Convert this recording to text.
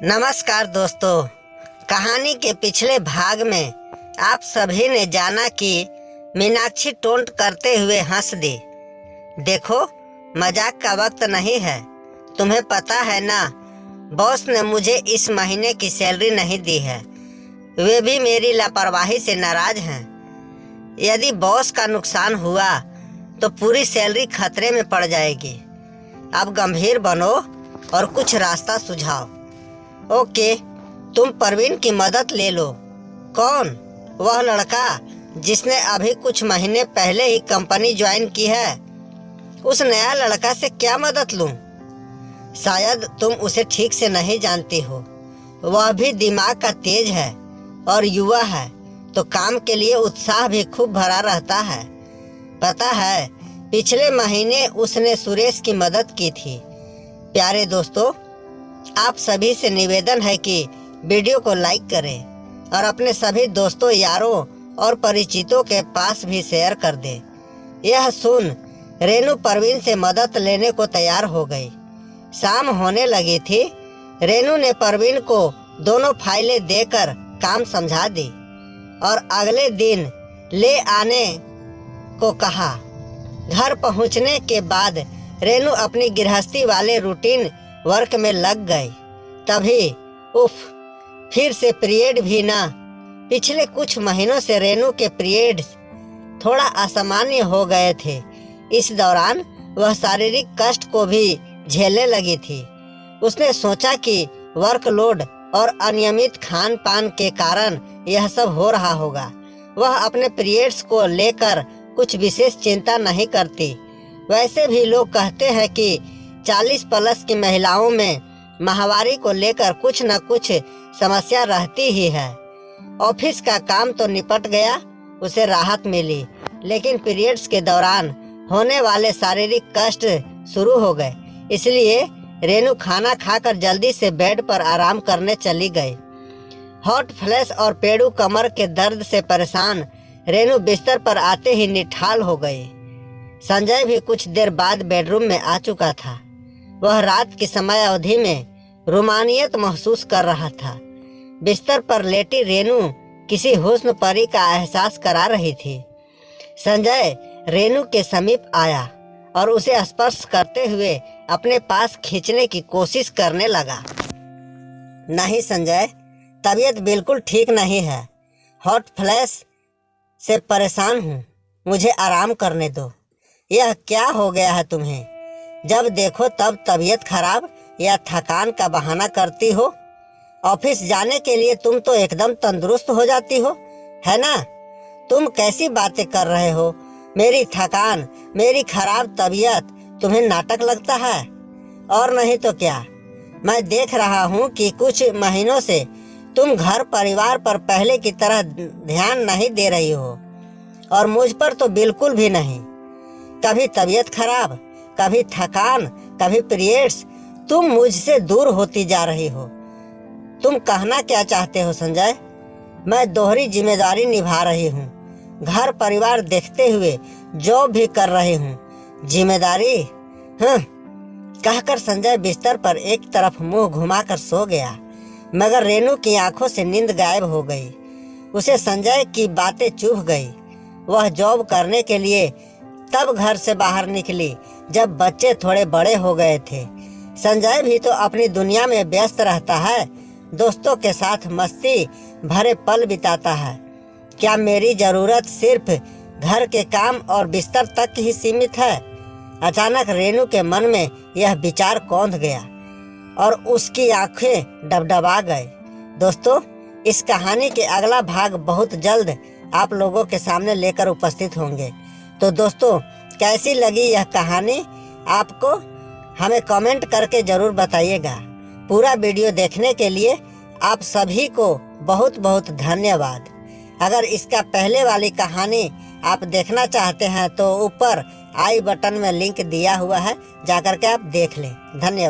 नमस्कार दोस्तों। कहानी के पिछले भाग में आप सभी ने जाना कि मीनाक्षी टोंट करते हुए हंस दी। देखो, मजाक का वक्त नहीं है। तुम्हें पता है ना, बॉस ने मुझे इस महीने की सैलरी नहीं दी है। वे भी मेरी लापरवाही से नाराज हैं। यदि बॉस का नुकसान हुआ तो पूरी सैलरी खतरे में पड़ जाएगी। अब गंभीर बनो और कुछ रास्ता सुझाओ। ओके, तुम परवीन की मदद ले लो। कौन? वह लड़का जिसने अभी कुछ महीने पहले ही कंपनी ज्वाइन की है। उस नया लड़का से क्या मदद लूं? शायद तुम उसे ठीक से नहीं जानती हो। वह भी दिमाग का तेज है और युवा है, तो काम के लिए उत्साह भी खूब भरा रहता है। पता है, पिछले महीने उसने सुरेश की मदद की थी। प्यारे दोस्तों, आप सभी से निवेदन है कि वीडियो को लाइक करें और अपने सभी दोस्तों, यारों और परिचितों के पास भी शेयर कर दें। यह सुन रेनू परवीन से मदद लेने को तैयार हो गई। शाम होने लगी थी। रेनू ने परवीन को दोनों फाइलें देकर काम समझा दी और अगले दिन ले आने को कहा। घर पहुंचने के बाद रेनू अपनी गृहस्थी वाले रूटीन वर्क में लग गई। तभी उफ, फिर से पीरियड भी ना। पिछले कुछ महीनों से रेनू के पीरियड्स थोड़ा असामान्य हो गए थे। इस दौरान वह शारीरिक कष्ट को भी झेलने लगी थी। उसने सोचा कि वर्कलोड और अनियमित खान पान के कारण यह सब हो रहा होगा। वह अपने पीरियड्स को लेकर कुछ विशेष चिंता नहीं करती। वैसे भी लोग कहते हैं कि 40 प्लस की महिलाओं में माहवारी को लेकर कुछ न कुछ समस्या रहती ही है। ऑफिस का काम तो निपट गया, उसे राहत मिली, लेकिन पीरियड्स के दौरान होने वाले शारीरिक कष्ट शुरू हो गए। इसलिए रेनू खाना खाकर जल्दी से बेड पर आराम करने चली गई। हॉट फ्लैश और पेड़ू कमर के दर्द से परेशान रेनू बिस्तर पर आते ही निठाल हो गई। संजय भी कुछ देर बाद बेडरूम में आ चुका था। वह रात की समय अवधि में रोमानियत महसूस कर रहा था। बिस्तर पर लेटी रेनू किसी हुस्न परी का एहसास करा रही थी। संजय रेनू के समीप आया और उसे स्पर्श करते हुए अपने पास खींचने की कोशिश करने लगा। नहीं संजय, तबीयत बिल्कुल ठीक नहीं है। हॉट फ्लैश से परेशान हूँ, मुझे आराम करने दो। यह क्या हो गया है तुम्हें? जब देखो तब तबीयत खराब या थकान का बहाना करती हो। ऑफिस जाने के लिए तुम तो एकदम तंदुरुस्त हो जाती हो, है ना? तुम कैसी बातें कर रहे हो? मेरी थकान, मेरी खराब तबीयत तुम्हें नाटक लगता है? और नहीं तो क्या। मैं देख रहा हूँ कि कुछ महीनों से तुम घर परिवार पर पहले की तरह ध्यान नहीं दे रही हो, और मुझ पर तो बिल्कुल भी नहीं। कभी तबीयत खराब, कभी थकान, कभी पीरियड्स। तुम मुझसे दूर होती जा रही हो। तुम कहना क्या चाहते हो संजय? मैं दोहरी जिम्मेदारी निभा रही हूँ, घर परिवार देखते हुए जॉब भी कर रही हूँ। जिम्मेदारी? कहकर संजय बिस्तर पर एक तरफ मुंह घुमाकर सो गया, मगर रेनू की आंखों से नींद गायब हो गई। उसे संजय की बातें चुभ गई। वह जॉब करने के लिए तब घर से बाहर निकली जब बच्चे थोड़े बड़े हो गए थे। संजय भी तो अपनी दुनिया में व्यस्त रहता है, दोस्तों के साथ मस्ती भरे पल बिताता है। क्या मेरी जरूरत सिर्फ घर के काम और बिस्तर तक ही सीमित है? अचानक रेनू के मन में यह विचार कौंध गया और उसकी आंखें डबडबा गए। दोस्तों, इस कहानी के अगला भाग बहुत जल्द आप लोगों के सामने लेकर उपस्थित होंगे। तो दोस्तों, कैसी लगी यह कहानी आपको? हमें कमेंट करके ज़रूर बताइएगा। पूरा वीडियो देखने के लिए आप सभी को बहुत बहुत धन्यवाद। अगर इसका पहले वाली कहानी आप देखना चाहते हैं तो ऊपर आई बटन में लिंक दिया हुआ है, जाकर के आप देख लें। धन्यवाद।